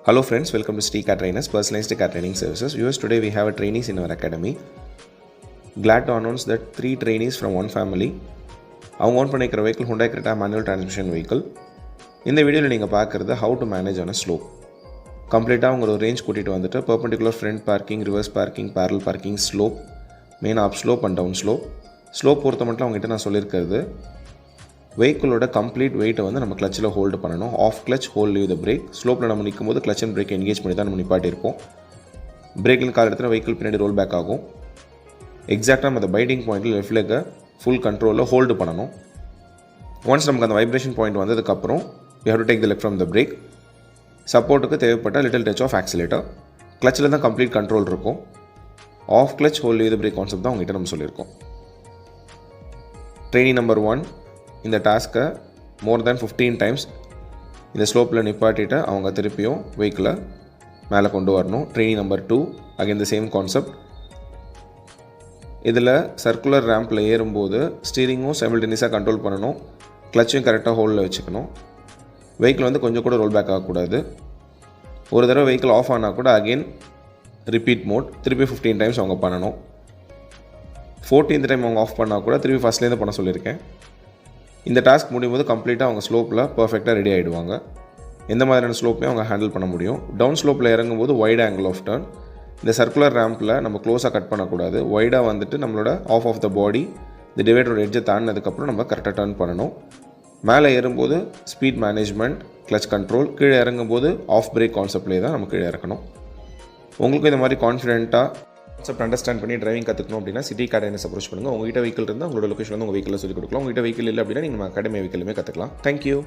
Hello friends, welcome to Stee Car Trainers, Personalized Car Training Services. Viewers, today we have a trainees in our academy. Glad to announce that 3 trainees from one family. அவங்க own பண்ணிக்கிற vehicle Hyundai Creta manual transmission vehicle. இந்த வீடியோவில் நீங்கள் பார்க்குறது how to manage on a slope. கம்ப்ளீட்டாக அவங்க ஒரு range கூட்டிகிட்டு வந்துட்டு perpendicular front parking, reverse parking, parallel parking, slope, main up slope and down slope. Slope பொறுத்த மட்டும் அவங்ககிட்ட நான் சொல்லியிருக்கிறது வெஹிக்கிளோட கம்ப்ளீட் வெயிட்டை வந்து நம்ம கிளச்சில் ஹோல்டு பண்ணணும். Half clutch hold leave the brake. ஸ்லோப்பில் நம்ம நிற்கும் போது கிளச் அண்ட் பிரேக் என்கேஜ் பண்ணி தான் நம்ம நிப்பாட்டியிருப்போம். பிரேக்கில் கால் எடுத்துகிற வெஹிக்கிள் பின்னாடி ரோல் பேக் ஆகும். எக்ஸாக்டாக நம்ம அந்த பைட்டிங் பாயிண்ட்டில் லெஃப்ட் லெக்கை ஃபுல் கண்ட்ரோலில் ஹோல்டு பண்ணணும். ஒன்ஸ் நமக்கு அந்த வைப்ரேஷன் பாயிண்ட் வந்ததுக்கப்புறம் we have to take the left from the brake. சப்போர்ட்டுக்கு தேவைப்பட்ட லிட்டில் டச் ஆஃப் ஆக்சிலேட்டர். கிளச்சில் தான் கம்ப்ளீட் கண்ட்ரோல் இருக்கும். Half clutch hold leave the brake concept தான் அவங்ககிட்ட நம்ம சொல்லியிருக்கோம். ட்ரெயினிங் நம்பர் 1 இந்த டாஸ்க்கை மோர் தேன் 15 டைம்ஸ் இந்த ஸ்லோப்பில் நிப்பாட்டிட்டு அவங்க திருப்பியும் வெஹிக்கிளை மேலே கொண்டு வரணும். Training number 2 again the same concept. இதில் சர்க்குலர் ரேம்பில் ஏறும்போது ஸ்டீரிங்கும் சைமல்டேனியஸாக கண்ட்ரோல் பண்ணணும். கிளச்சையும் கரெக்டாக ஹோல்டில் வச்சுக்கணும். வெஹிக்கிள் வந்து கொஞ்சம் கூட ரோல் பேக் ஆகக்கூடாது. ஒரு தடவை வெஹிக்கிள் ஆஃப் ஆனால் கூட அகெயின் ரிப்பீட் மோட் திருப்பி 15 டைம்ஸ் அவங்க பண்ணணும். 14th டைம் அவங்க ஆஃப் பண்ணால் கூட திருப்பி ஃபஸ்ட்லேருந்து பண்ண சொல்லியிருக்கேன். இந்த டாஸ்க் முடியும் போது கம்ப்ளீட்டாக அவங்க ஸ்லோப்பில் பர்ஃபெக்டாக ரெடி ஆகிடுவாங்க. எந்த மாதிரியான ஸ்லோப்பையும் அவங்க ஹேண்டில் பண்ண முடியும். டவுன் ஸ்லோப்பில் இறங்கும்போது வைட் ஆங்கிள் ஆஃப் டர்ன். இந்த சர்க்குலர் ரேம்பில் நம்ம க்ளோஸாக கட் பண்ணக்கூடாது. வைடாக வந்துட்டு நம்மளோட ஆஃப் த பாடி இந்த டிவைடரோட எட்ஜை தாண்டினதுக்கப்புறம் நம்ம கரெக்டாக டர்ன் பண்ணணும். மேலே ஏறும்போது ஸ்பீட் மேனேஜ்மெண்ட், கிளச் கண்ட்ரோல். கீழே இறங்கும்போது ஆஃப் பிரேக் கான்செப்ட்லேயே தான் நம்ம கீழே இறக்கணும். உங்களுக்கும் இந்த மாதிரி கான்ஃபிடென்ட்டாக கான்செப்ட் அண்டர்ஸ்டாண்ட் பண்ணி டிரைவிங் கற்றுக்கணும் அப்படின்னா சிட்டி அகாடமிஸ் அப்ரோச் பண்ணுங்கள். உங்கள்கிட்ட வெஹிக்கிள் இருந்தால் உங்களோட லொக்கேஷன் வந்து உங்கள் வெஹிக்கிளில் சொல்லிக் கொடுக்கலாம். உங்கள்கிட்ட வெஹிக்கிள் இல்லை அப்படின்னா நீங்கள் நம்ம அகாடமி வெஹிக்கிளுமே கற்றுக்கலாம். தேங்க்யூ.